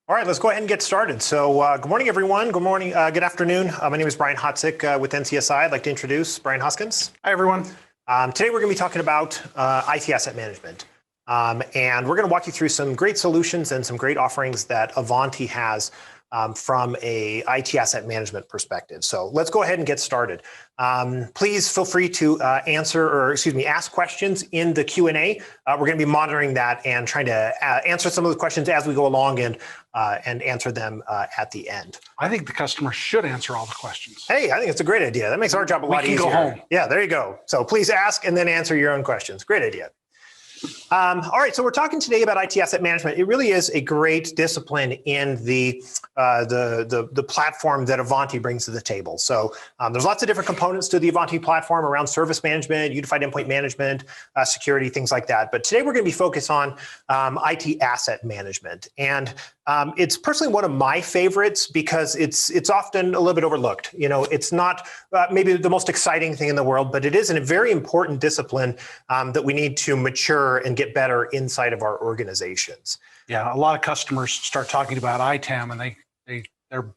All right, let's go ahead and get started. So good morning, everyone. Good morning, good afternoon. My name is Bryan Hadzik with NCSI. I'd like to introduce Brian Hoskins. Hi, everyone. Today, we're going to be talking about IT asset management. And we're going to walk you through some great solutions and some great offerings that Avanti has from a IT asset management perspective. So let's go ahead and get started. Please feel free to ask questions in the Q&A. We're going to be monitoring that and trying to answer some of the questions as we go along and answer them at the end. I think the customer should answer all the questions. Hey, I think it's a great idea. That makes our job a lot easier. We can go home. Yeah, there you go. So please ask and then answer your own questions. Great idea. All right, so we're talking today about IT asset management. It really is a great discipline in the platform that Avanti brings to the table. So there's lots of different components to the Avanti platform around service management, unified endpoint management, security, things like that. But today we're going to be focused on IT asset management. And it's personally one of my favorites because it's often a little bit overlooked. You know, it's not maybe the most exciting thing in the world, but it is a very important discipline that we need to mature and get better inside of our organizations. Yeah, a lot of customers start talking about ITAM and their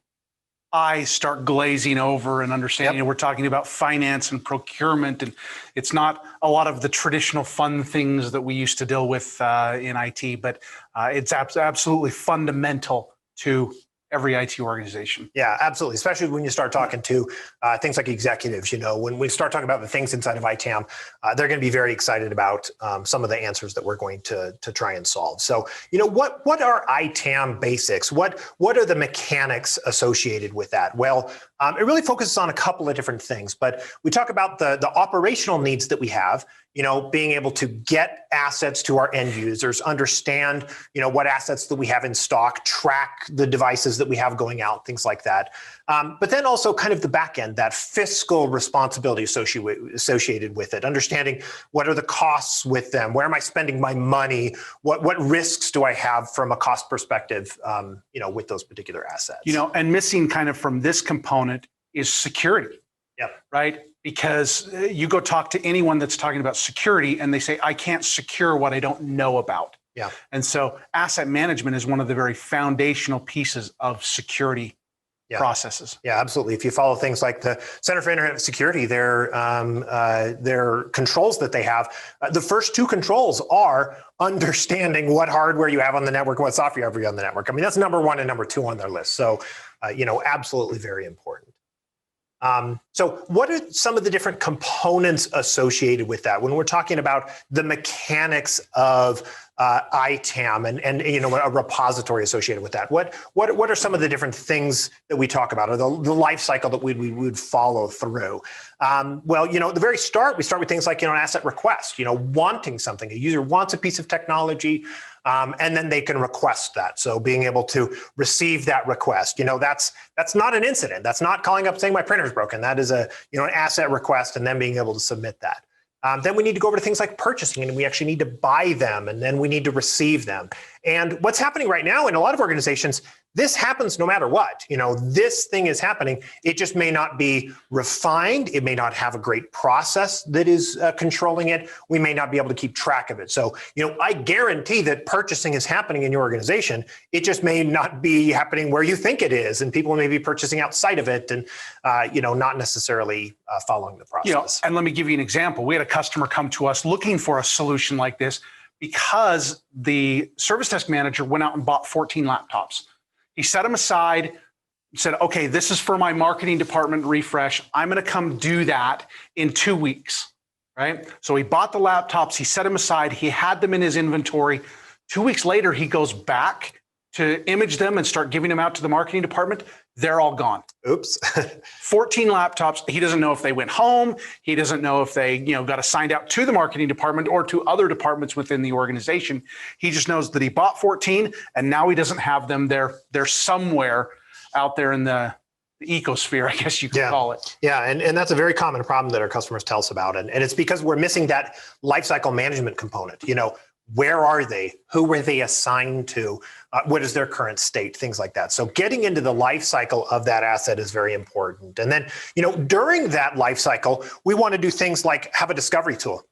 eyes start glazing over and understanding. Yep. We're talking about finance and procurement, and it's not a lot of the traditional fun things that we used to deal with in IT, but it's absolutely fundamental to every IT organization. Yeah, absolutely. Especially when you start talking to things like executives. You know, when we start talking about the things inside of ITAM, they're going to be very excited about some of the answers that we're going to try and solve. So, you know, what are ITAM basics? What are the mechanics associated with that? Well, it really focuses on a couple of different things, but we talk about the operational needs that we have. You know, being able to get assets to our end users, understand, you know, what assets that we have in stock, track the devices that we have going out, things like that. But then also kind of the back end, that fiscal responsibility associated with it, understanding what are the costs with them, where am I spending my money, what risks do I have from a cost perspective, you know, with those particular assets. You know, and missing kind of from this component is security. Yep. Right? Because you go talk to anyone that's talking about security and they say, I can't secure what I don't know about. Yeah. And so asset management is one of the very foundational pieces of security processes. Yeah, absolutely. If you follow things like the Center for Internet Security, their controls that they have, the first two controls are understanding what hardware you have on the network and what software you have on the network. I mean, that's number one and number two on their list. So, you know, absolutely very important. So what are some of the different components associated with that when we're talking about the mechanics of ITAM and you know, a repository associated with that? What are some of the different things that we talk about, or the life cycle that we would follow through? Well, you know, at the very start, we start with things like, you know, an asset request, you know, wanting something. A user wants a piece of technology, and then they can request that. So being able to receive that request, you know, that's not an incident. That's not calling up saying my printer's broken. That is an asset request, and then being able to submit that. Then we need to go over to things like purchasing, and we actually need to buy them, and then we need to receive them. And what's happening right now in a lot of organizations, this happens no matter what. You know, this thing is happening. It just may not be refined. It may not have a great process that is controlling it. We may not be able to keep track of it. So, you know, I guarantee that purchasing is happening in your organization. It just may not be happening where you think it is, and people may be purchasing outside of it, and you know, not necessarily following the process. You know, and let me give you an example. We had a customer come to us looking for a solution like this because the service desk manager went out and bought 14 laptops. He set them aside, said, okay, this is for my marketing department refresh. I'm going to come do that in 2 weeks, right? So he bought the laptops, he set them aside, he had them in his inventory. 2 weeks later, he goes back to image them and start giving them out to the marketing department. They're all gone. Oops. 14 laptops. He doesn't know if they went home. He doesn't know if they, you know, got assigned out to the marketing department or to other departments within the organization. He just knows that he bought 14 and now he doesn't have them. They're somewhere out there in the ecosphere, I guess you could call it. Yeah, and that's a very common problem that our customers tell us about. And it's because we're missing that lifecycle management component. You know, where are they? Who were they assigned to? What is their current state? Things like that. So getting into the life cycle of that asset is very important. And then, you know, during that life cycle, we want to do things like have a discovery tool.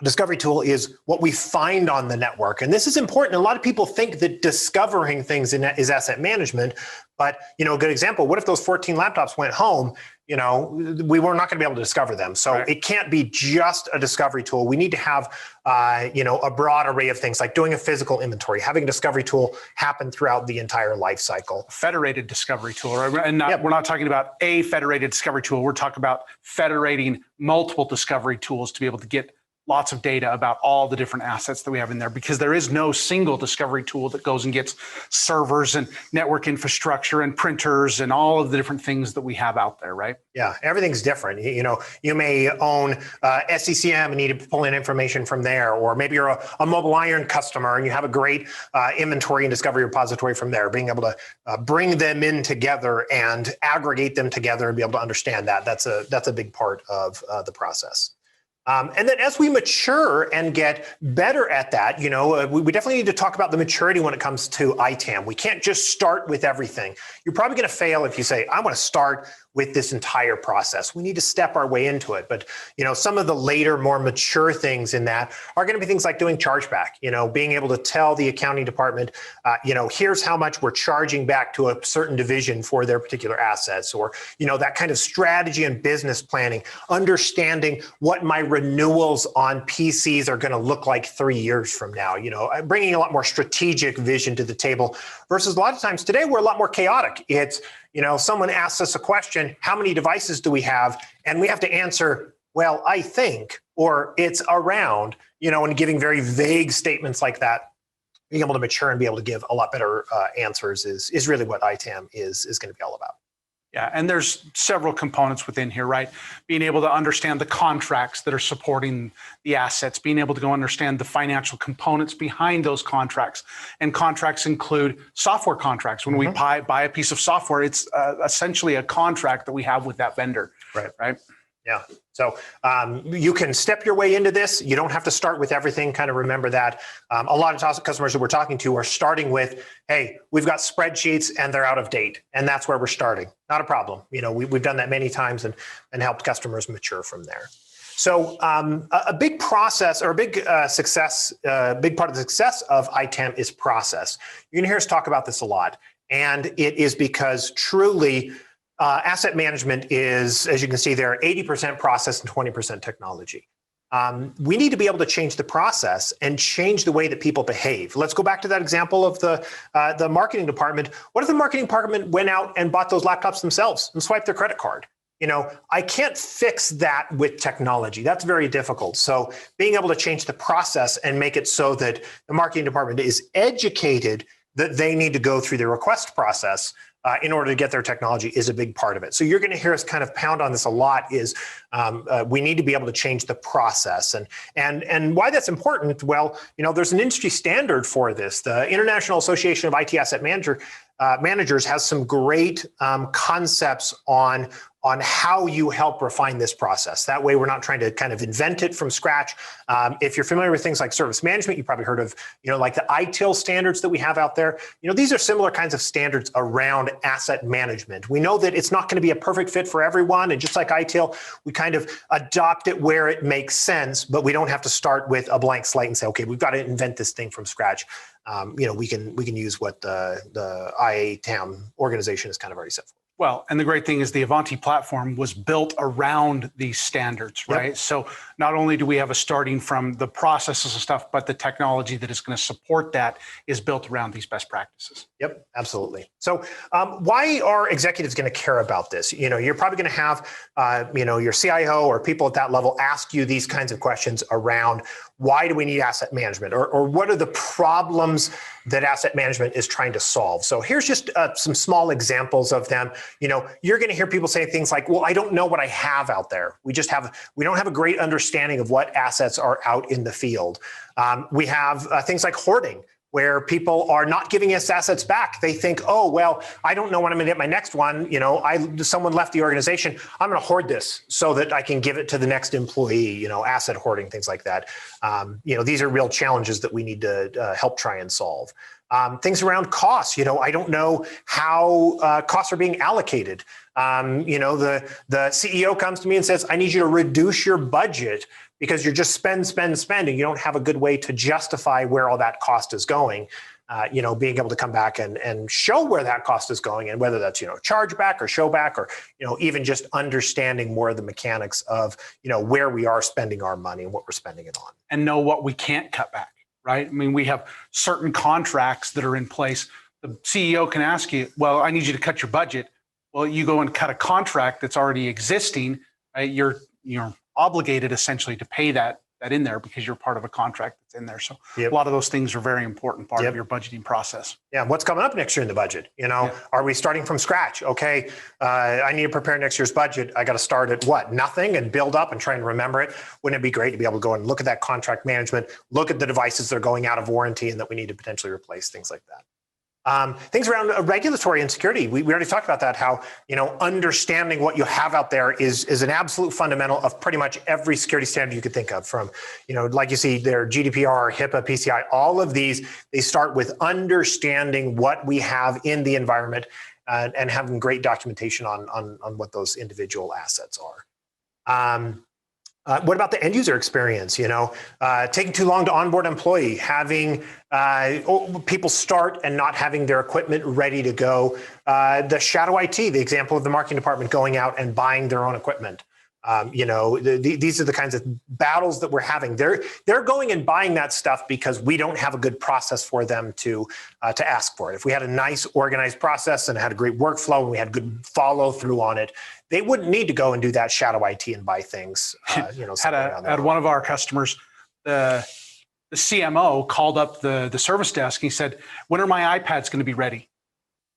A discovery tool is what we find on the network. And this is important. A lot of people think that discovering things is asset management. But, a good example, what if those 14 laptops went home? We were not going to be able to discover them. So Right. It can't be just a discovery tool. We need to have, a broad array of things like doing a physical inventory, having a discovery tool happen throughout the entire life cycle. Federated discovery tool, right? And Yep. we're not talking about a federated discovery tool. We're talking about federating multiple discovery tools to be able to get lots of data about all the different assets that we have in there, because there is no single discovery tool that goes and gets servers and network infrastructure and printers and all of the different things that we have out there, right? Yeah, everything's different. You may own SCCM and need to pull in information from there, or maybe you're a Mobile Iron customer and you have a great inventory and discovery repository from there. Being able to bring them in together and aggregate them together and be able to understand that's a big part of the process. And then as we mature and get better at that, we definitely need to talk about the maturity when it comes to ITAM. We can't just start with everything. You're probably going to fail if you say, I want to start with this entire process. We need to step our way into it. But, some of the later, more mature things in that are going to be things like doing chargeback, being able to tell the accounting department, here's how much we're charging back to a certain division for their particular assets, or, that kind of strategy and business planning, understanding what my renewals on PCs are going to look like 3 years from now, bringing a lot more strategic vision to the table versus a lot of times today, we're a lot more chaotic. It's, someone asks us a question, how many devices do we have? And we have to answer, well, I think, or it's around, and giving very vague statements like that. Being able to mature and be able to give a lot better answers is really what ITAM is going to be all about. Yeah, and there's several components within here, right? Being able to understand the contracts that are supporting the assets, being able to go understand the financial components behind those contracts. And contracts include software contracts. When we buy a piece of software, it's essentially a contract that we have with that vendor, right? Yeah. So you can step your way into this. You don't have to start with everything. Kind of remember that. A lot of customers that we're talking to are starting with, hey, we've got spreadsheets and they're out of date. And that's where we're starting. Not a problem. We've done that many times and helped customers mature from there. So a big process, or a big success, big part of the success of ITAM is process. You're going to hear us talk about this a lot. And it is because truly, asset management is, as you can see there, 80% process and 20% technology. We need to be able to change the process and change the way that people behave. Let's go back to that example of the marketing department. What if the marketing department went out and bought those laptops themselves and swiped their credit card? I can't fix that with technology. That's very difficult. So being able to change the process and make it so that the marketing department is educated that they need to go through the request process in order to get their technology is a big part of it. So you're going to hear us kind of pound on this a lot is we need to be able to change the process. And why that's important, well, there's an industry standard for this. The International Association of IT Asset Managers has some great concepts on how you help refine this process. That way, we're not trying to kind of invent it from scratch. If you're familiar with things like service management, you probably heard of, like the ITIL standards that we have out there. These are similar kinds of standards around asset management. We know that it's not going to be a perfect fit for everyone. And just like ITIL, we kind of adopt it where it makes sense, but we don't have to start with a blank slate and say, okay, we've got to invent this thing from scratch. We can use what the IATAM organization has kind of already set for. Well, and the great thing is the Avanti platform was built around these standards, right? Yep. So not only do we have a starting from the processes and stuff, but the technology that is going to support that is built around these best practices. Yep, absolutely. So why are executives going to care about this? You're probably going to have, your CIO or people at that level ask you these kinds of questions around why do we need asset management, or what are the problems that asset management is trying to solve? So here's just some small examples of them. You're going to hear people say things like, well, I don't know what I have out there. We don't have a great understanding of what assets are out in the field. We have things like hoarding, where people are not giving us assets back. They think, oh, well, I don't know when I'm going to get my next one. Someone left the organization. I'm going to hoard this so that I can give it to the next employee, asset hoarding, things like that. These are real challenges that we need to help try and solve. Things around costs. I don't know how costs are being allocated. The CEO comes to me and says, I need you to reduce your budget because you're just spend, and you don't have a good way to justify where all that cost is going. Being able to come back and show where that cost is going, and whether that's, chargeback or showback, or, even just understanding more of the mechanics of, where we are spending our money and what we're spending it on. And know what we can't cut back, right? I mean, we have certain contracts that are in place. The CEO can ask you, well, I need you to cut your budget. Well, you go and cut a contract that's already existing, right? You're obligated essentially to pay that in there because you're part of a contract that's in there. So a lot of those things are very important part of your budgeting process. Yeah. What's coming up next year in the budget? Are we starting from scratch? Okay. I need to prepare next year's budget. I got to start at what? Nothing, and build up and try and remember it. Wouldn't it be great to be able to go and look at that contract management, look at the devices that are going out of warranty and that we need to potentially replace, things like that. Things around regulatory and security. We already talked about that, how, understanding what you have out there is an absolute fundamental of pretty much every security standard you could think of, from, like you see there, GDPR, HIPAA, PCI, all of these, they start with understanding what we have in the environment and having great documentation on what those individual assets are. What about the end user experience? Taking too long to onboard an employee, having people start and not having their equipment ready to go. The shadow IT, the example of the marketing department going out and buying their own equipment. These are the kinds of battles that we're having. They're going and buying that stuff because we don't have a good process for them to ask for it. If we had a nice organized process and had a great workflow and we had good follow through on it, they wouldn't need to go and do that shadow IT and buy things. Had one of our customers, the CMO called up the service desk. And he said, "When are my iPads going to be ready?"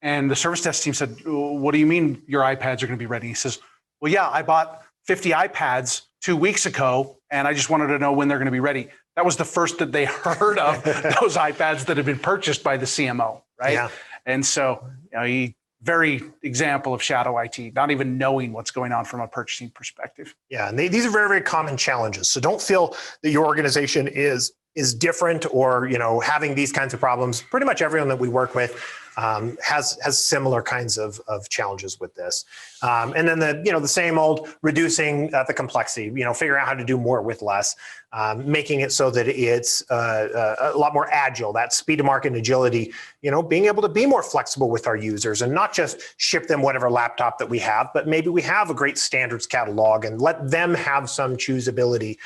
And the service desk team said, "What do you mean your iPads are going to be ready?" He says, "Well, yeah, I bought 50 iPads 2 weeks ago, and I just wanted to know when they're going to be ready." That was the first that they heard of those iPads that had been purchased by the CMO, right? Yeah. And so, very example of shadow IT, not even knowing what's going on from a purchasing perspective. Yeah, and these are very, very common challenges. So don't feel that your organization is different or, having these kinds of problems. Pretty much everyone that we work with has similar kinds of challenges with this. And then the same old reducing the complexity, figuring out how to do more with less, making it so that it's a lot more agile, that speed to market and agility, being able to be more flexible with our users and not just ship them whatever laptop that we have, but maybe we have a great standards catalog and let them have some choosability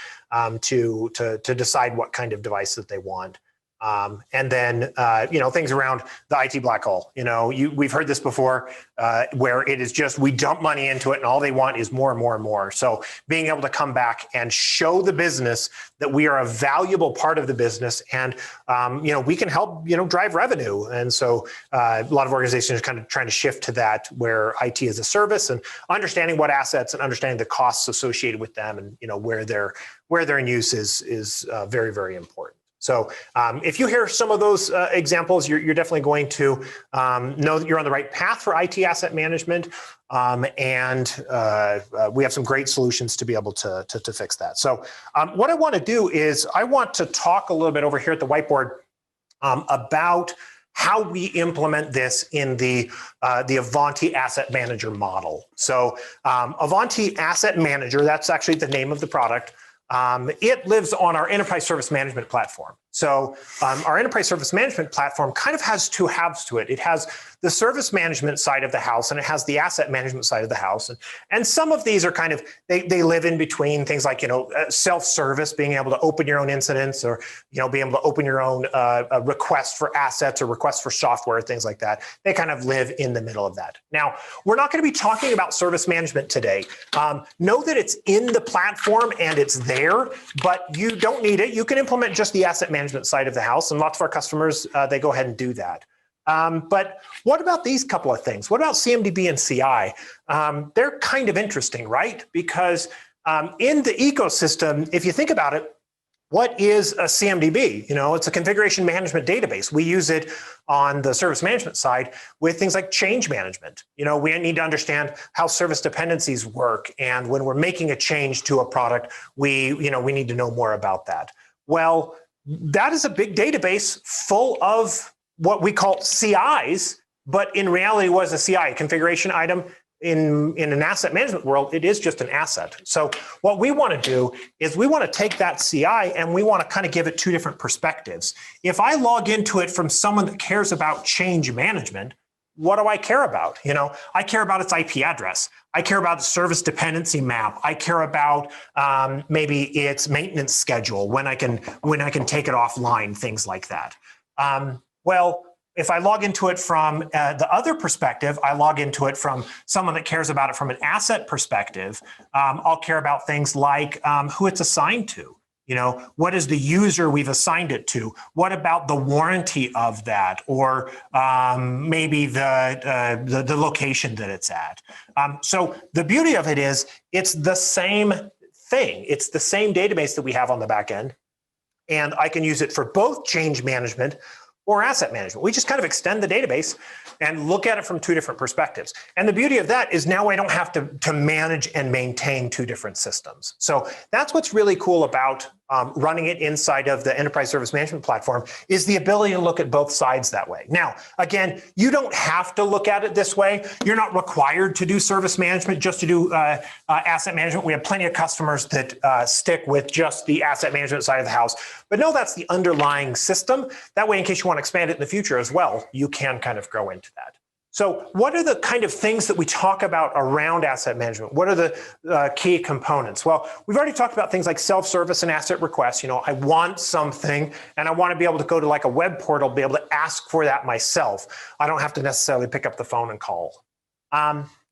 to decide what kind of device that they want. And then, things around the IT black hole. We've heard this before, where it is just, we dump money into it and all they want is more and more and more. So being able to come back and show the business that we are a valuable part of the business and, we can help, drive revenue. And so a lot of organizations are kind of trying to shift to that, where IT is a service and understanding what assets and understanding the costs associated with them and, where they're in use is very, very important. So if you hear some of those examples, you're definitely going to know that you're on the right path for IT asset management. And we have some great solutions to be able to fix that. So what I want to do is I want to talk a little bit over here at the whiteboard about how we implement this in the Avanti Asset Manager model. So Avanti Asset Manager, that's actually the name of the product. It lives on our enterprise service management platform. So our enterprise service management platform kind of has two halves to it. It has the service management side of the house and it has the asset management side of the house. And some of these are kind of, they live in between things like, self-service, being able to open your own incidents or, being able to open your own request for assets or request for software, things like that. They kind of live in the middle of that. Now, we're not going to be talking about service management today. Know that it's in the platform and it's there, but you don't need it. You can implement just the asset management side of the house, and lots of our customers, they go ahead and do that. But what about these couple of things? What about CMDB and CI? They're kind of interesting, right? Because in the ecosystem, if you think about it, what is a CMDB? It's a configuration management database. We use it on the service management side with things like change management. We need to understand how service dependencies work. And when we're making a change to a product, we need to know more about that. Well, that is a big database full of what we call CIs, but in reality was a CI, a configuration item, in an asset management world, it is just an asset. So what we want to do is we want to take that CI and we want to kind of give it two different perspectives. If I log into it from someone that cares about change management, what do I care about? I care about its IP address. I care about the service dependency map. I care about maybe its maintenance schedule, when I can take it offline, things like that. Well, if I log into it from the other perspective, I log into it from someone that cares about it from an asset perspective. I'll care about things like who it's assigned to. What is the user we've assigned it to? What about the warranty of that? Or maybe the location that it's at. So the beauty of it is it's the same thing. It's the same database that we have on the back end. And I can use it for both change management or asset management. We just kind of extend the database and look at it from two different perspectives. And the beauty of that is now I don't have to manage and maintain two different systems. So that's what's really cool about running it inside of the enterprise service management platform, is the ability to look at both sides that way. Now, again, you don't have to look at it this way. You're not required to do service management just to do asset management. We have plenty of customers that stick with just the asset management side of the house. But no, that's the underlying system. That way, in case you want to expand it in the future as well, you can kind of grow into that. So what are the kind of things that we talk about around asset management? What are the key components? Well, we've already talked about things like self-service and asset requests. I want something and I want to be able to go to like a web portal, be able to ask for that myself. I don't have to necessarily pick up the phone and call.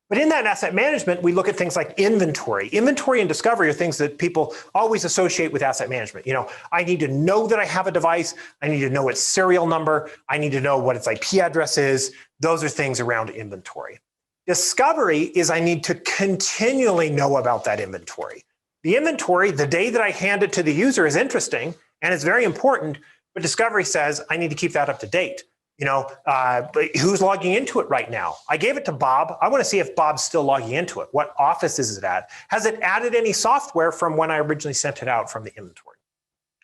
But in that asset management, we look at things like inventory. Inventory and discovery are things that people always associate with asset management. I need to know that I have a device. I need to know its serial number. I need to know what its IP address is. Those are things around inventory. Discovery is I need to continually know about that inventory. The inventory, the day that I hand it to the user, is interesting and it's very important, but discovery says I need to keep that up to date. But who's logging into it right now? I gave it to Bob. I want to see if Bob's still logging into it. What office is it at? Has it added any software from when I originally sent it out from the inventory?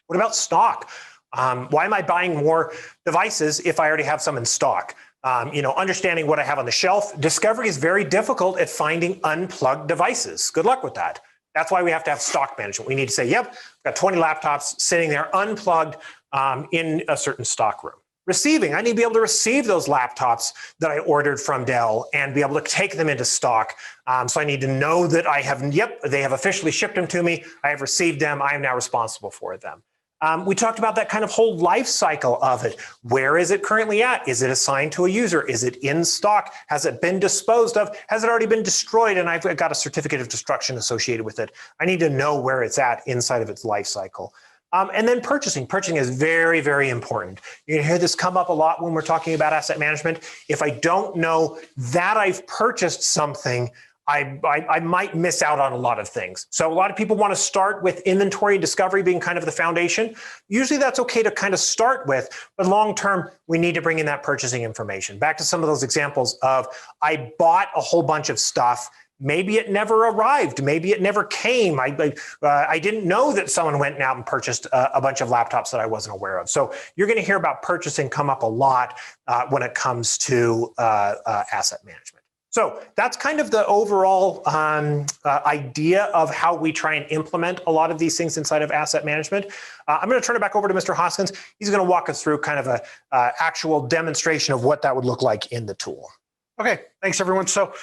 What about stock? Why am I buying more devices if I already have some in stock? Understanding what I have on the shelf. Discovery is very difficult at finding unplugged devices. Good luck with that. That's why we have to have stock management. We need to say, yep, I've got 20 laptops sitting there unplugged in a certain stock room. Receiving, I need to be able to receive those laptops that I ordered from Dell and be able to take them into stock. So I need to know that they have officially shipped them to me. I have received them. I am now responsible for them. We talked about that kind of whole life cycle of it. Where is it currently at? Is it assigned to a user? Is it in stock? Has it been disposed of? Has it already been destroyed and I've got a certificate of destruction associated with it? I need to know where it's at inside of its life cycle. And then purchasing. Purchasing is very, very important. You're going to hear this come up a lot when we're talking about asset management. If I don't know that I've purchased something, I might miss out on a lot of things. So a lot of people want to start with inventory and discovery being kind of the foundation. Usually that's okay to kind of start with, but long-term, we need to bring in that purchasing information. Back to some of those examples of I bought a whole bunch of stuff. Maybe it never arrived. Maybe it never came. I didn't know that someone went out and purchased a bunch of laptops that I wasn't aware of. So you're going to hear about purchasing come up a lot when it comes to asset management. So that's kind of the overall idea of how we try and implement a lot of these things inside of asset management. I'm going to turn it back over to Mr. Hoskins. He's going to walk us through kind of a actual demonstration of what that would look like in the tool. Okay, thanks everyone. So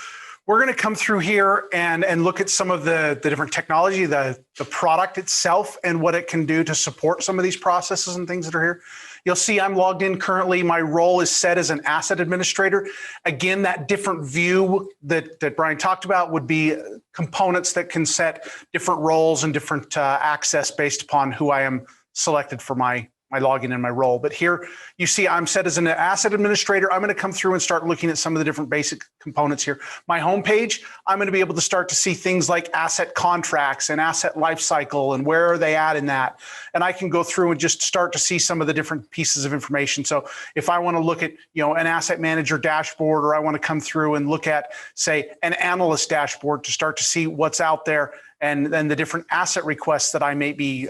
we're going to come through here and look at some of the different technology, the product itself, and what it can do to support some of these processes and things that are here. You'll see I'm logged in currently. My role is set as an asset administrator. Again, that different view that Brian talked about would be components that can set different roles and different access based upon who I am selected for my login and my role. But here you see I'm set as an asset administrator. I'm going to come through and start looking at some of the different basic components here. My homepage, I'm going to be able to start to see things like asset contracts and asset lifecycle and where are they at in that. And I can go through and just start to see some of the different pieces of information. So if I want to look at, an asset manager dashboard, or I want to come through and look at, say, an analyst dashboard to start to see what's out there and then the different asset requests that I may be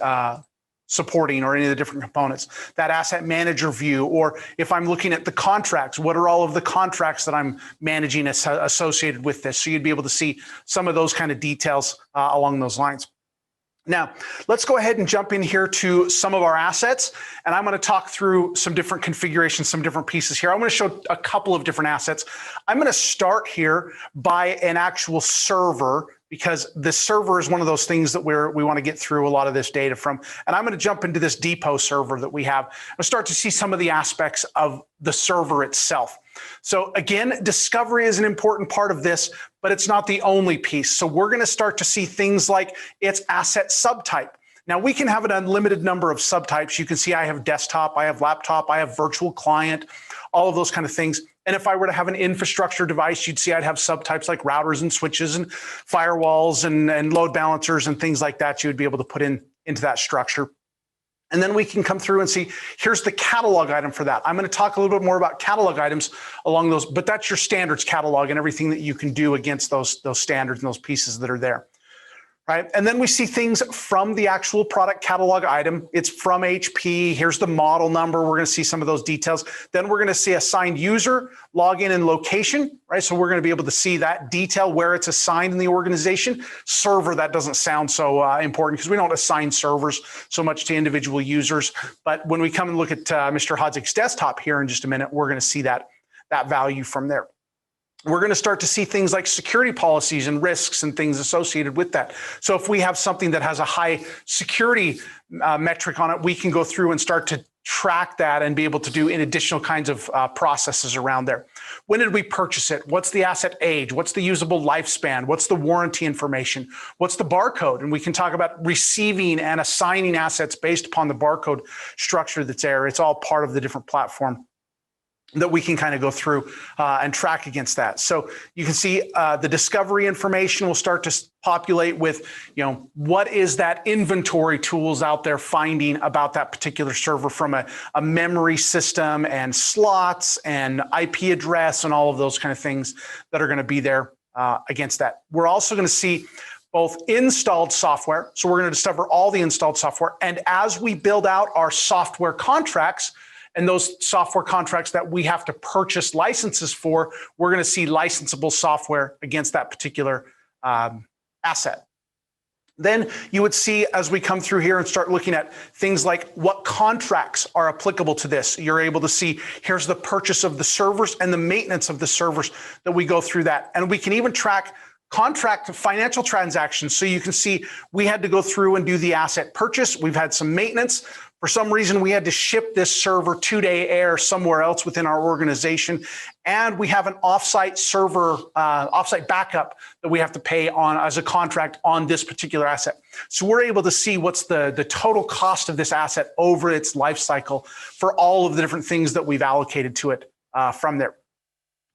supporting or any of the different components. That asset manager view, or if I'm looking at the contracts, what are all of the contracts that I'm managing associated with this? So you'd be able to see some of those kind of details along those lines. Now, let's go ahead and jump in here to some of our assets, and I'm going to talk through some different configurations, some different pieces here. I'm going to show a couple of different assets. I'm going to start here by an actual server, because the server is one of those things that we want to get through a lot of this data from. And I'm going to jump into this depot server that we have. I'll start to see some of the aspects of the server itself. So again, discovery is an important part of this, but it's not the only piece. So we're going to start to see things like its asset subtype. Now we can have an unlimited number of subtypes. You can see I have desktop, I have laptop, I have virtual client, all of those kind of things. And if I were to have an infrastructure device, you'd see I'd have subtypes like routers and switches and firewalls and load balancers and things like that you would be able to put into that structure. And then we can come through and see, here's the catalog item for that. I'm going to talk a little bit more about catalog items along those, but that's your standards catalog and everything that you can do against those standards and those pieces that are there. Right? And then we see things from the actual product catalog item. It's from HP. Here's the model number. We're going to see some of those details. Then we're going to see assigned user, login, and location. Right? So we're going to be able to see that detail where it's assigned in the organization. Server, that doesn't sound so important because we don't assign servers so much to individual users. But when we come and look at Mr. Hadzik's desktop here in just a minute, we're going to see that value from there. We're going to start to see things like security policies and risks and things associated with that. So if we have something that has a high security metric on it, we can go through and start to track that and be able to do in additional kinds of processes around there. When did we purchase it? What's the asset age? What's the usable lifespan? What's the warranty information? What's the barcode? And we can talk about receiving and assigning assets based upon the barcode structure that's there. It's all part of the different platform that we can kind of go through and track against that. So you can see the discovery information will start to populate with, what is that inventory tools out there finding about that particular server from a memory system and slots and IP address and all of those kind of things that are going to be there against that. We're also going to see both installed software. So we're going to discover all the installed software. And as we build out our software contracts, and those software contracts that we have to purchase licenses for, we're going to see licensable software against that particular asset. Then you would see, as we come through here and start looking at things like what contracts are applicable to this, you're able to see here's the purchase of the servers and the maintenance of the servers that we go through that. And we can even track contract financial transactions. So you can see we had to go through and do the asset purchase. We've had some maintenance. For some reason, we had to ship this server 2-day air somewhere else within our organization. And we have an offsite server, offsite backup that we have to pay on as a contract on this particular asset. So we're able to see what's the total cost of this asset over its life cycle for all of the different things that we've allocated to it from there.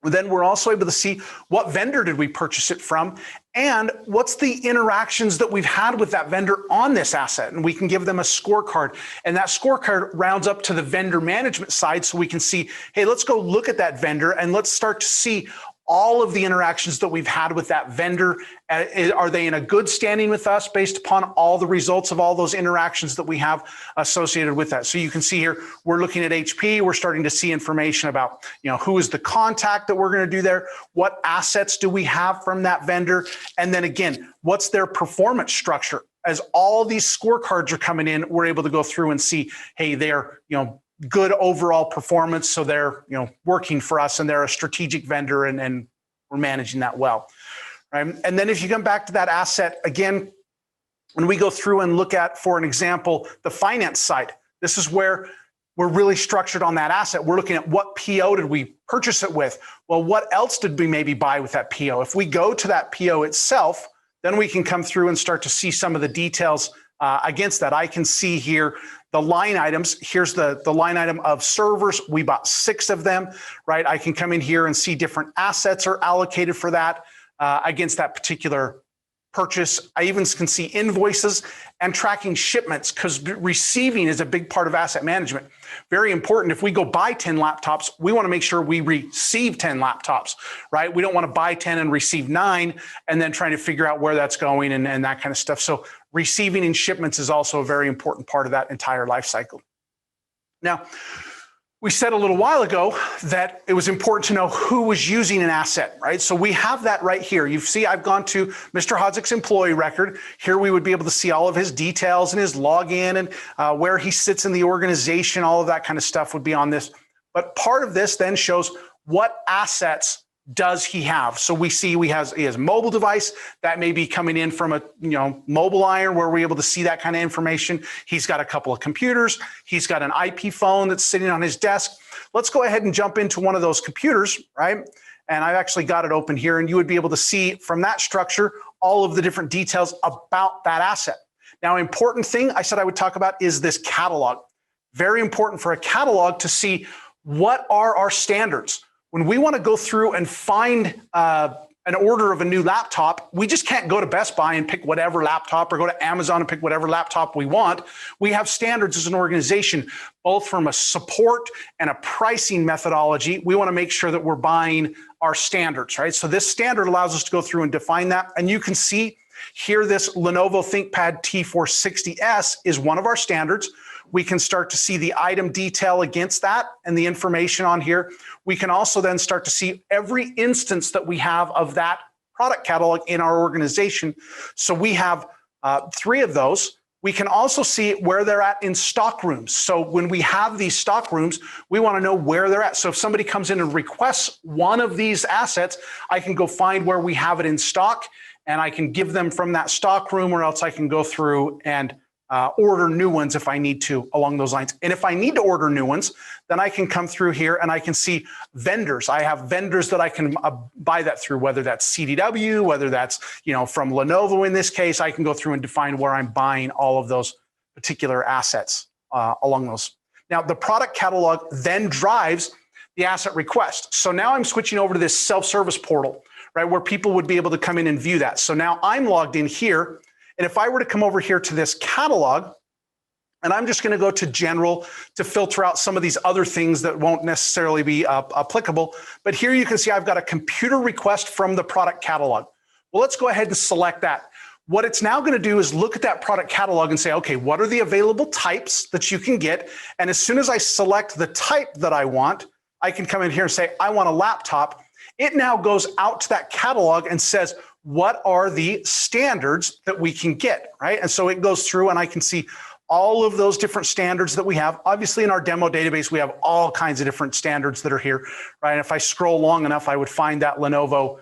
Then we're also able to see what vendor did we purchase it from and what's the interactions that we've had with that vendor on this asset. And we can give them a scorecard. And that scorecard rounds up to the vendor management side so we can see, hey, let's go look at that vendor and let's start to see all of the interactions that we've had with that vendor. Are they in a good standing with us based upon all the results of all those interactions that we have associated with that? So you can see here, we're looking at HP. We're starting to see information about, who is the contact that we're going to do there? What assets do we have from that vendor? And then again, what's their performance structure? As all these scorecards are coming in, we're able to go through and see, hey, they're, good overall performance. So they're, working for us and they're a strategic vendor and we're managing that well. Right? And then if you come back to that asset again, when we go through and look at, for an example, the finance side, this is where we're really structured on that asset. We're looking at what PO did we purchase it with? Well, what else did we maybe buy with that PO? If we go to that PO itself, then we can come through and start to see some of the details against that. I can see here the line items. Here's the line item of servers. We bought 6 of them, right? I can come in here and see different assets are allocated for that against that particular purchase. I even can see invoices and tracking shipments because receiving is a big part of asset management. Very important. If we go buy 10 laptops, we want to make sure we receive 10 laptops, right? We don't want to buy 10 and receive 9 and then trying to figure out where that's going and that kind of stuff. So Receiving and shipments is also a very important part of that entire life cycle. Now, we said a little while ago that it was important to know who was using an asset, right? So we have that right here. You see, I've gone to Mr. Hadzik's employee record. Here we would be able to see all of his details and his login and where he sits in the organization. All of that kind of stuff would be on this. But part of this then shows what assets does he have. So we see he has a mobile device that may be coming in from a mobile iron where we're able to see that kind of information. He's got a couple of computers. He's got an IP phone that's sitting on his desk. Let's go ahead and jump into one of those computers, right? And I've actually got it open here, and you would be able to see from that structure all of the different details about that asset. Now, important thing I said I would talk about is this catalog. Very important for a catalog to see what are our standards. When we want to go through and find an order of a new laptop, we just can't go to Best Buy and pick whatever laptop or go to Amazon and pick whatever laptop we want. We have standards as an organization, both from a support and a pricing methodology. We want to make sure that we're buying our standards, right? So this standard allows us to go through and define that. And you can see here, this Lenovo ThinkPad T460S is one of our standards. We can start to see the item detail against that and the information on here. We can also then start to see every instance that we have of that product catalog in our organization. So we have 3 of those. We can also see where they're at in stock rooms. So when we have these stock rooms, we want to know where they're at. So if somebody comes in and requests one of these assets, I can go find where we have it in stock, and I can give them from that stock room, or else I can go through and order new ones if I need to along those lines. And if I need to order new ones, then I can come through here and I can see vendors. I have vendors that I can buy that through, whether that's CDW, whether that's from Lenovo in this case. I can go through and define where I'm buying all of those particular assets along those. Now, the product catalog then drives the asset request. So now I'm switching over to this self-service portal, right, where people would be able to come in and view that. So now I'm logged in here. And if I were to come over here to this catalog, and I'm just going to go to general to filter out some of these other things that won't necessarily be applicable. But here you can see I've got a computer request from the product catalog. Well, let's go ahead and select that. What it's now going to do is look at that product catalog and say, okay, what are the available types that you can get? And as soon as I select the type that I want, I can come in here and say, I want a laptop. It now goes out to that catalog and says, what are the standards that we can get, right? And so it goes through and I can see all of those different standards that we have. Obviously in our demo database, we have all kinds of different standards that are here, right? And if I scroll long enough, I would find that Lenovo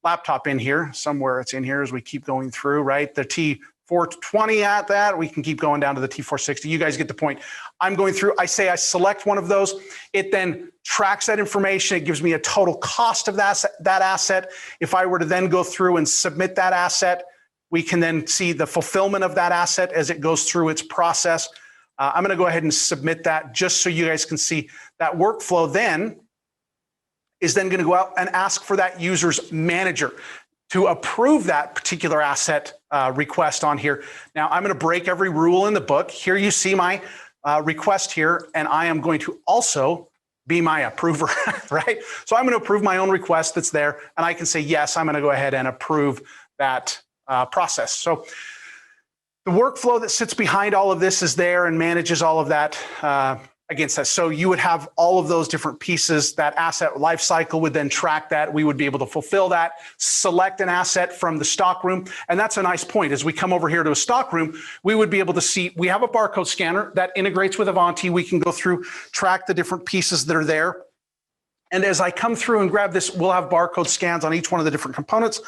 laptop in here, somewhere it's in here as we keep going through, right? The T420 at that, we can keep going down to the T460. You guys get the point. I'm going through, I say I select one of those. It then tracks that information. It gives me a total cost of that asset. If I were to then go through and submit that asset, we can then see the fulfillment of that asset as it goes through its process. I'm going to go ahead and submit that just so you guys can see that workflow then is then going to go out and ask for that user's manager to approve that particular asset request on here. Now, I'm going to break every rule in the book. Here you see my request here, and I am going to also be my approver, right? So I'm going to approve my own request that's there, and I can say, yes, I'm going to go ahead and approve that process. So the workflow that sits behind all of this is there and manages all of that against that. So you would have all of those different pieces. That asset lifecycle would then track that. We would be able to fulfill that, select an asset from the stock room. And that's a nice point. As we come over here to a stock room, we would be able to see, we have a barcode scanner that integrates with Avanti. We can go through, track the different pieces that are there. And as I come through and grab this, we'll have barcode scans on each one of the different components.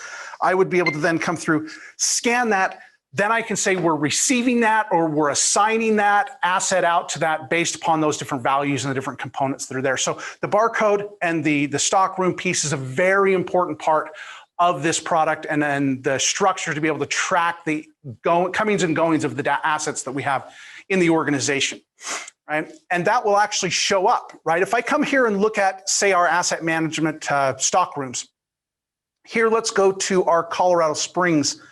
I would be able to then come through, scan that. Then I can say we're receiving that or we're assigning that asset out to that based upon those different values and the different components that are there. So the barcode and the stock room piece is a very important part of this product, and then the structure to be able to track the comings and goings of the assets that we have in the organization, right? And that will actually show up, right? If I come here and look at, say, our asset management stock rooms, here, let's go to our Colorado Springs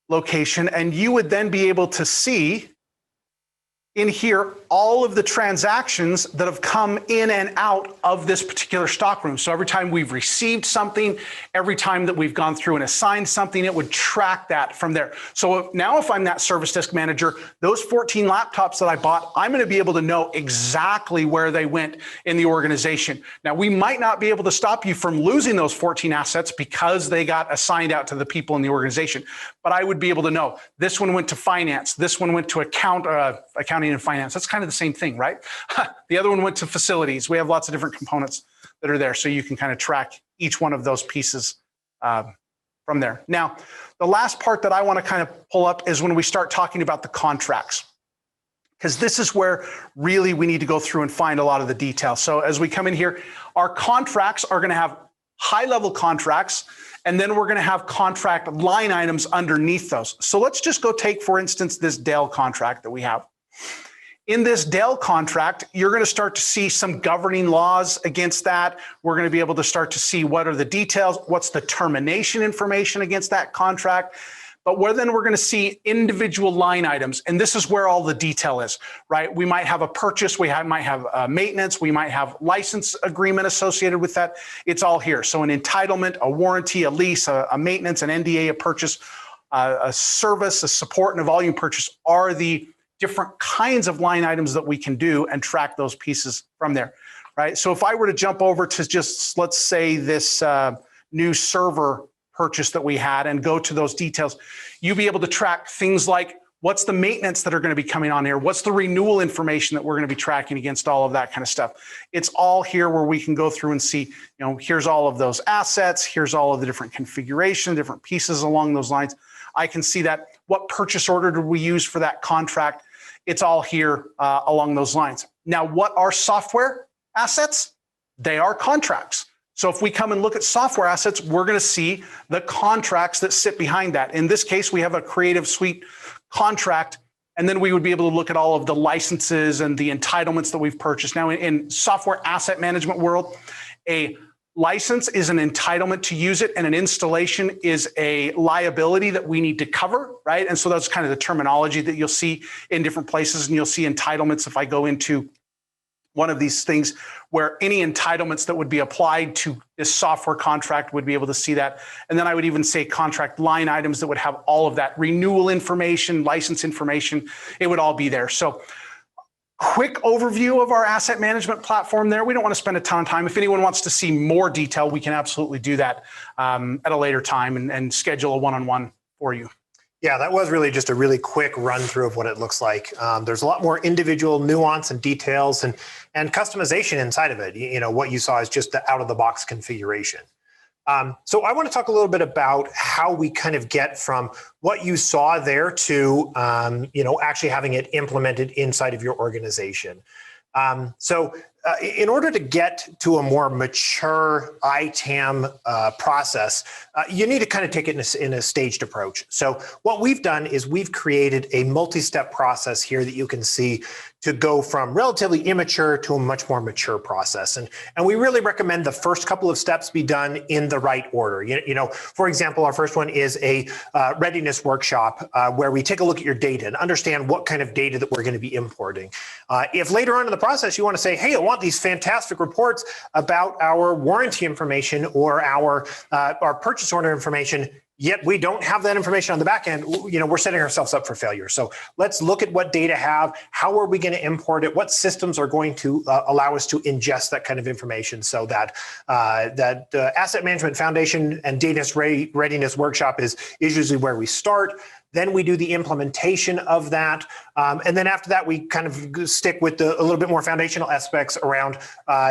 location, and you would then be able to see in here all of the transactions that have come in and out of this particular stockroom. So every time we've received something, every time that we've gone through and assigned something, it would track that from there. So now if I'm that service desk manager, those 14 laptops that I bought, I'm going to be able to know exactly where they went in the organization. Now, we might not be able to stop you from losing those 14 assets because they got assigned out to the people in the organization, but I would be able to know this one went to finance, this one went to accounting and finance. That's kind of the same thing, right? The other one went to facilities. We have lots of different components that are there, so you can kind of track each one of those pieces from there. Now, the last part that I want to kind of pull up is when we start talking about the contracts, because this is where really we need to go through and find a lot of the details. So as we come in here, our contracts are going to have high-level contracts, and then we're going to have contract line items underneath those. So let's just go take, for instance, this Dell contract that we have. In this Dell contract, you're going to start to see some governing laws against that. We're going to be able to start to see what are the details, what's the termination information against that contract. But then we're going to see individual line items, and this is where all the detail is, right? We might have a purchase, might have maintenance, we might have license agreement associated with that. It's all here. So an entitlement, a warranty, a lease, a maintenance, an NDA, a purchase, a service, a support, and a volume purchase are the different kinds of line items that we can do and track those pieces from there, right? So if I were to jump over to just, let's say, this new server purchase that we had and go to those details, you'll be able to track things like what's the maintenance that are going to be coming on here, what's the renewal information that we're going to be tracking against all of that kind of stuff. It's all here where we can go through and see, here's all of those assets, here's all of the different configuration, different pieces along those lines. I can see that. What purchase order did we use for that contract? It's all here along those lines. Now, what are software assets? They are contracts. So if we come and look at software assets, we're going to see the contracts that sit behind that. In this case, we have a Creative Suite contract, and then we would be able to look at all of the licenses and the entitlements that we've purchased. Now, in software asset management world, a license is an entitlement to use it, and an installation is a liability that we need to cover, right? And so that's kind of the terminology that you'll see in different places, and you'll see entitlements if I go into one of these things where any entitlements that would be applied to this software contract would be able to see that. And then I would even say contract line items that would have all of that renewal information, license information, it would all be there. So quick overview of our asset management platform there. We don't want to spend a ton of time. If anyone wants to see more detail, we can absolutely do that at a later time and schedule a one-on-one for you. Yeah, that was really just a really quick run through of what it looks like. There's a lot more individual nuance and details and customization inside of it. What you saw is just the out-of-the-box configuration. So I want to talk a little bit about how we kind of get from what you saw there to actually having it implemented inside of your organization. In order to get to a more mature ITAM process, you need to kind of take it in a staged approach. So what we've done is we've created a multi-step process here that you can see to go from relatively immature to a much more mature process. And we really recommend the first couple of steps be done in the right order. For example, our first one is a readiness workshop where we take a look at your data and understand what kind of data that we're going to be importing. If later on in the process you want to say, hey, I want these fantastic reports about our warranty information or our purchase order information, yet we don't have that information on the back end, we're setting ourselves up for failure. So let's look at what data have, how are we going to import it, what systems are going to allow us to ingest that kind of information so that Asset Management Foundation and Data Readiness Workshop is usually where we start. Then we do the implementation of that. And then after that, we kind of stick with a little bit more foundational aspects around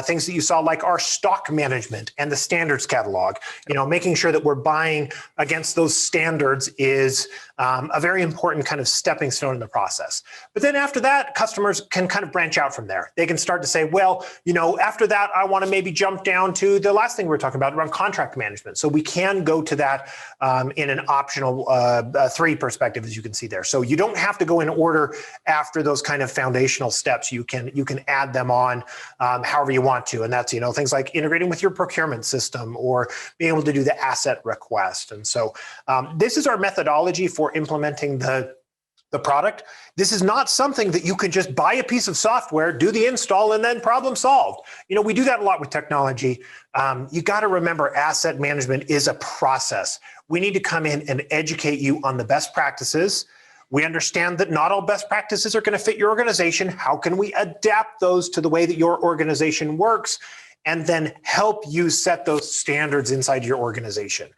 things that you saw, like our stock management and the standards catalog. Making sure that we're buying against those standards is a very important kind of stepping stone in the process. But then after that, customers can kind of branch out from there. They can start to say, well, after that, I want to maybe jump down to the last thing we were talking about around contract management. So we can go to that in an optional 3 perspective, as you can see there. So you don't have to go in order after those kind of foundational steps. You can add them on however you want to. And that's, things like integrating with your procurement system or being able to do the asset request. And so this is our methodology for implementing the the product. This is not something that you can just buy a piece of software, do the install, and then problem solved. We do that a lot with technology. You got to remember, asset management is a process. We need to come in and educate you on the best practices. We understand that not all best practices are going to fit your organization. How can we adapt those to the way that your organization works? And then help you set those standards inside your organization.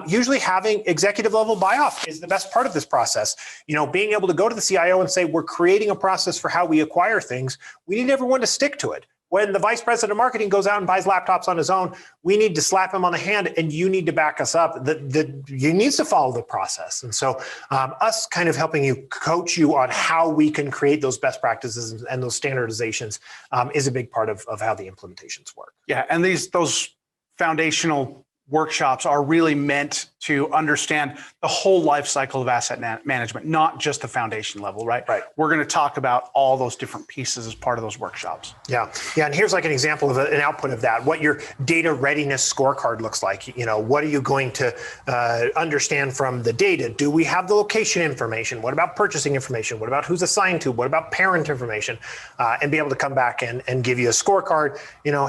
Usually having executive level buy-off is the best part of this process. Being able to go to the CIO and say, we're creating a process for how we acquire things. We need everyone to stick to it. When the vice president of marketing goes out and buys laptops on his own, we need to slap him on the hand, and you need to back us up. He needs to follow the process. And so us kind of helping you, coach you on how we can create those best practices and those standardizations is a big part of how the implementations work. Yeah, and those foundational workshops are really meant to understand the whole life cycle of asset management, not just the foundation level, right? Right. We're going to talk about all those different pieces as part of those workshops. Yeah. And here's like an example of an output of that. What your data readiness scorecard looks like. What are you going to understand from the data? Do we have the location information? What about purchasing information? What about who's assigned to? What about parent information? And be able to come back and give you a scorecard.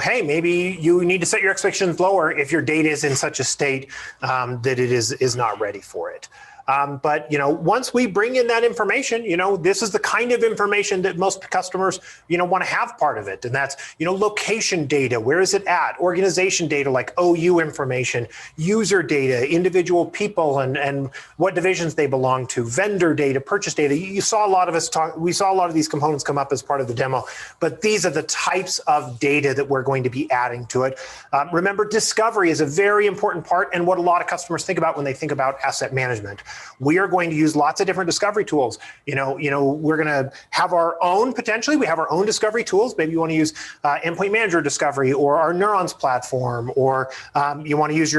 Hey, maybe you need to set your expectations lower if your data is in such a state that it is not ready for it. But once we bring in that information, this is the kind of information that most customers, want to have part of it. And that's, location data, where is it at? Organization data like OU information, user data, individual people and what divisions they belong to, vendor data, purchase data. You saw a lot of us talk, we saw a lot of these components come up as part of the demo, but these are the types of data that we're going to be adding to it. Remember, discovery is a very important part and what a lot of customers think about when they think about asset management. We are going to use lots of different discovery tools. We're going to have our own, potentially, we have our own discovery tools. Maybe you want to use Endpoint Manager Discovery or our Neurons platform, or you want to use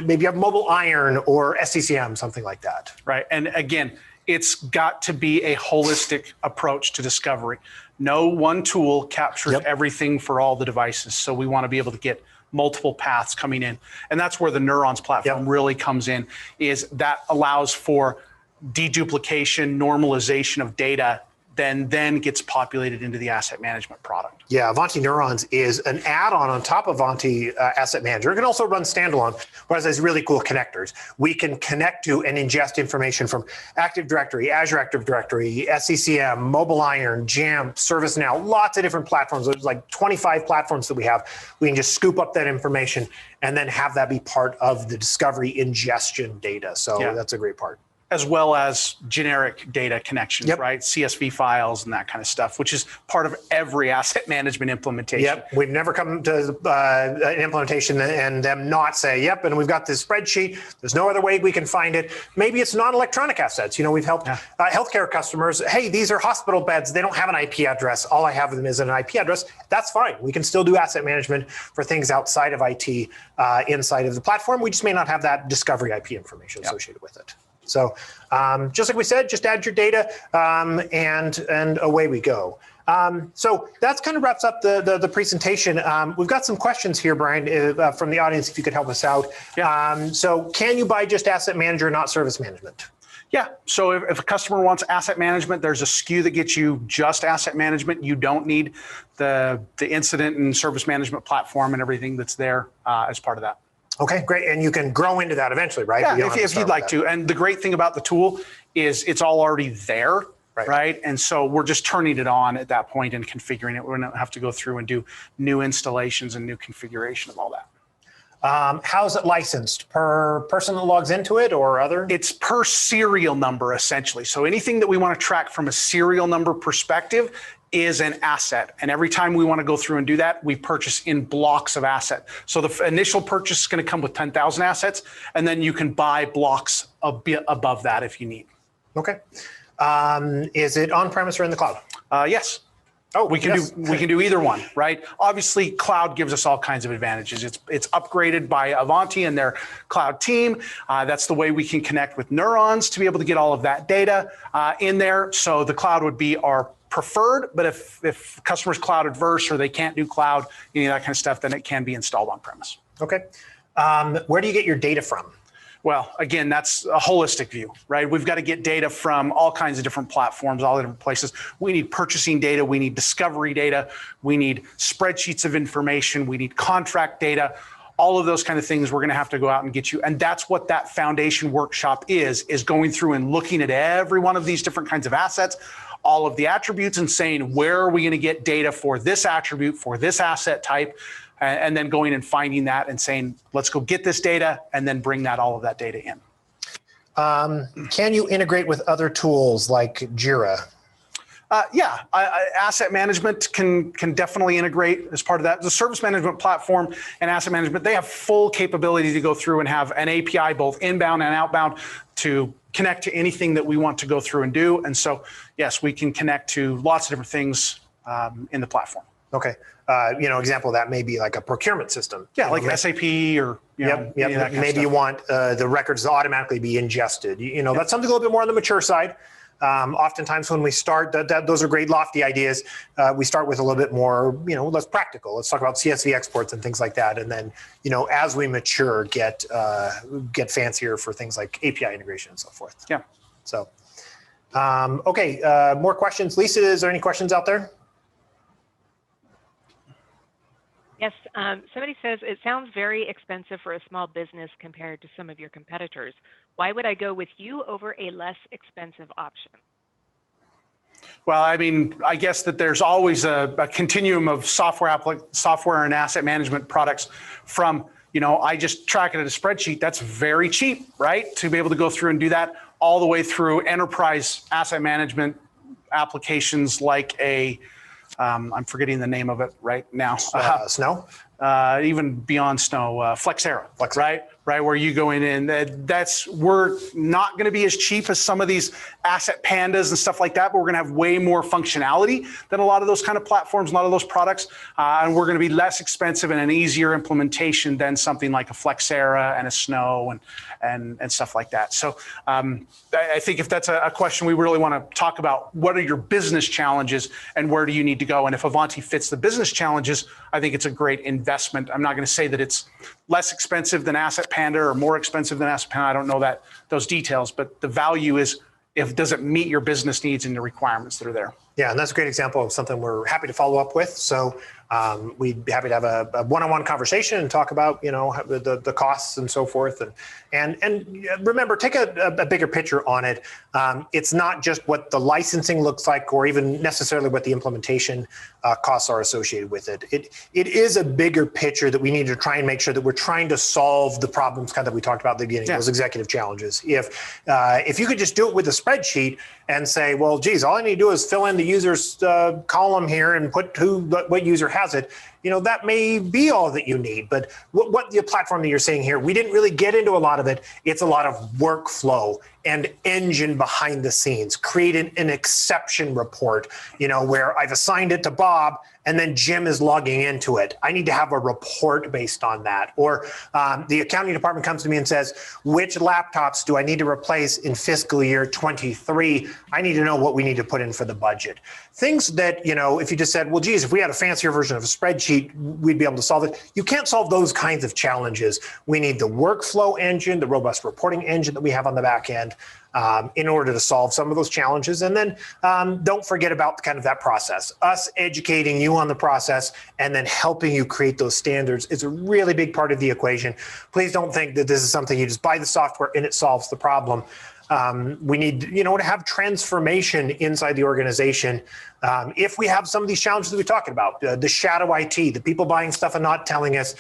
maybe you have Mobile Iron or SCCM, something like that. Right. And again, it's got to be a holistic approach to discovery. No one tool captures everything for all the devices. So we want to be able to get multiple paths coming in. And that's where the Neurons platform really comes in, is that allows for deduplication, normalization of data, then gets populated into the asset management product. Yeah, Avanti Neurons is an add-on on top of Avanti Asset Manager. It can also run standalone, but it has really cool connectors. We can connect to and ingest information from Active Directory, Azure Active Directory, SCCM, Mobile Iron, Jamf, ServiceNow, lots of different platforms. There's like 25 platforms that we have. We can just scoop up that information and then have that be part of the discovery ingestion data. So that's a great part. As well as generic data connections, right? CSV files and that kind of stuff, which is part of every asset management implementation. Yep, we've never come to an implementation and them not say, yep, and we've got this spreadsheet. There's no other way we can find it. Maybe it's non-electronic assets. We've helped healthcare customers. Hey, these are hospital beds. They don't have an IP address. All I have of them is an IP address. That's fine. We can still do asset management for things outside of IT inside of the platform. We just may not have that discovery IP information associated with it. So just like we said, just add your data and away we go. So that's kind of wraps up the presentation. We've got some questions here, Brian, from the audience, if you could help us out. So can you buy just Asset Manager, not Service Management? Yeah, so if a customer wants asset management, there's a SKU that gets you just asset management. You don't need the incident and service management platform and everything that's there as part of that. Okay, great. And you can grow into that eventually, right? Yeah, if you'd like to. And the great thing about the tool is it's all already there, right? And so we're just turning it on at that point and configuring it. We don't have to go through and do new installations and new configuration of all that. How's it licensed? Per person that logs into it or other? It's per serial number, essentially. So anything that we want to track from a serial number perspective is an asset. And every time we want to go through and do that, we purchase in blocks of asset. So the initial purchase is going to come with 10,000 assets, and then you can buy blocks a bit above that if you need. Okay. Is it on-premise or in the cloud? Yes. Oh, we can do either one, right? Obviously, cloud gives us all kinds of advantages. It's upgraded by Avanti and their cloud team. That's the way we can connect with Neurons to be able to get all of that data in there. So the cloud would be our preferred, but if customers cloud adverse or they can't do cloud, any of that kind of stuff, then it can be installed on premise. Okay. Where do you get your data from? Well, again, that's a holistic view, right? We've got to get data from all kinds of different platforms, all the different places. We need purchasing data. We need discovery data. We need spreadsheets of information. We need contract data. All of those kind of things we're going to have to go out and get you. And that's what that foundation workshop is going through and looking at every one of these different kinds of assets, all of the attributes, and saying, where are we going to get data for this attribute, for this asset type? And then going and finding that and saying, let's go get this data and then bring all of that data in. Can you integrate with other tools like Jira? Yeah, asset management can definitely integrate as part of that. The service management platform and asset management, they have full capability to go through and have an API, both inbound and outbound, to connect to anything that we want to go through and do. And so, yes, we can connect to lots of different things in the platform. Okay. Example of that may be like a procurement system. Yeah, like SAP or maybe you want the records to automatically be ingested. That's something a little bit more on the mature side. Oftentimes when we start, those are great lofty ideas. We start with a little bit more, less practical. Let's talk about CSV exports and things like that. And then, as we mature, get fancier for things like API integration and so forth. Yeah. So, okay. More questions. Lisa, is there any questions out there? Yes, somebody says, it sounds very expensive for a small business compared to some of your competitors. Why would I go with you over a less expensive option? Well, I mean, I guess that there's always a continuum of software and asset management products from, I just track it in a spreadsheet. That's very cheap, right? To be able to go through and do that all the way through enterprise asset management applications like I'm forgetting the name of it right now. Snow? Even beyond Snow, Flexera, right? Where you go in and we're not going to be as cheap as some of these asset pandas and stuff like that, but we're going to have way more functionality than a lot of those kind of platforms, a lot of those products. And we're going to be less expensive and an easier implementation than something like a Flexera and a Snow and stuff like that. So I think if that's a question, we really want to talk about what are your business challenges and where do you need to go? And if Avanti fits the business challenges, I think it's a great investment. I'm not going to say that it's less expensive than Asset Panda or more expensive than Asset Panda. I don't know those details, but the value is, does it meet your business needs and the requirements that are there? Yeah, and that's a great example of something we're happy to follow up with. So we'd be happy to have a one-on-one conversation and talk about, the costs and so forth. And remember, take a bigger picture on it. It's not just what the licensing looks like or even necessarily what the implementation costs are associated with it. It is a bigger picture that we need to try and make sure that we're trying to solve the problems kind of that we talked about at the beginning, those executive challenges. If you could just do it with a spreadsheet and say, well, geez, all I need to do is fill in the user's column here and put what user has it, that may be all that you need. But what the platform that you're saying here, we didn't really get into a lot of it. It's a lot of workflow and engine behind the scenes, creating an exception report, where I've assigned it to Bob and then Jim is logging into it. I need to have a report based on that. Or the accounting department comes to me and says, which laptops do I need to replace in fiscal year 23? I need to know what we need to put in for the budget. Things that, if you just said, well, geez, if we had a fancier version of a spreadsheet, we'd be able to solve it. You can't solve those kinds of challenges. We need the workflow engine, the robust reporting engine that we have on the back end, in order to solve some of those challenges. And then don't forget about kind of that process. Us educating you on the process and then helping you create those standards is a really big part of the equation. Please don't think that this is something you just buy the software and it solves the problem. We need, to have transformation inside the organization. If we have some of these challenges that we're talking about, the shadow IT, the people buying stuff and not telling us,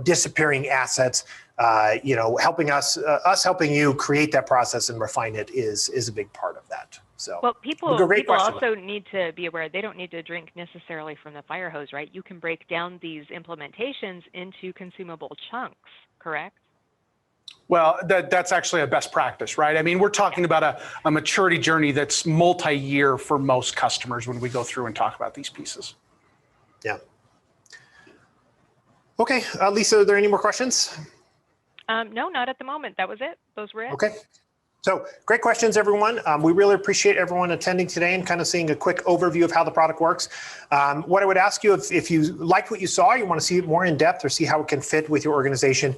disappearing assets, helping us helping you create that process and refine it is a big part of that. So, well, people also need to be aware they don't need to drink necessarily from the fire hose, right? You can break down these implementations into consumable chunks, correct? Well, that's actually a best practice, right? I mean, we're talking about a maturity journey that's multi-year for most customers when we go through and talk about these pieces. Yeah. Okay, Lisa, are there any more questions? No, not at the moment. That was it. Those were it. Okay. So great questions, everyone. We really appreciate everyone attending today and kind of seeing a quick overview of how the product works. What I would ask you, if you liked what you saw, you want to see it more in depth or see how it can fit with your organization,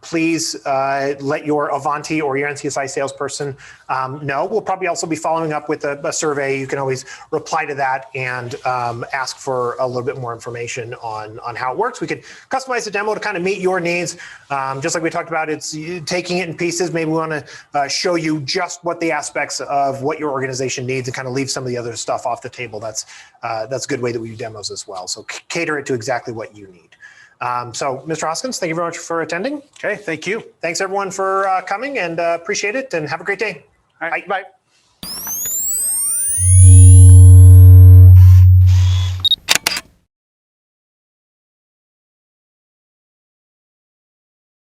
please let your Avanti or your NCSI salesperson know. We'll probably also be following up with a survey. You can always reply to that and ask for a little bit more information on how it works. We could customize the demo to kind of meet your needs. Just like we talked about, it's taking it in pieces. Maybe we want to show you just what the aspects of what your organization needs and kind of leave some of the other stuff off the table. That's a good way that we do demos as well. So cater it to exactly what you need. So Mr. Hoskins, thank you very much for attending. Okay, thank you. Thanks everyone for coming and appreciate it and have a great day. All right, bye.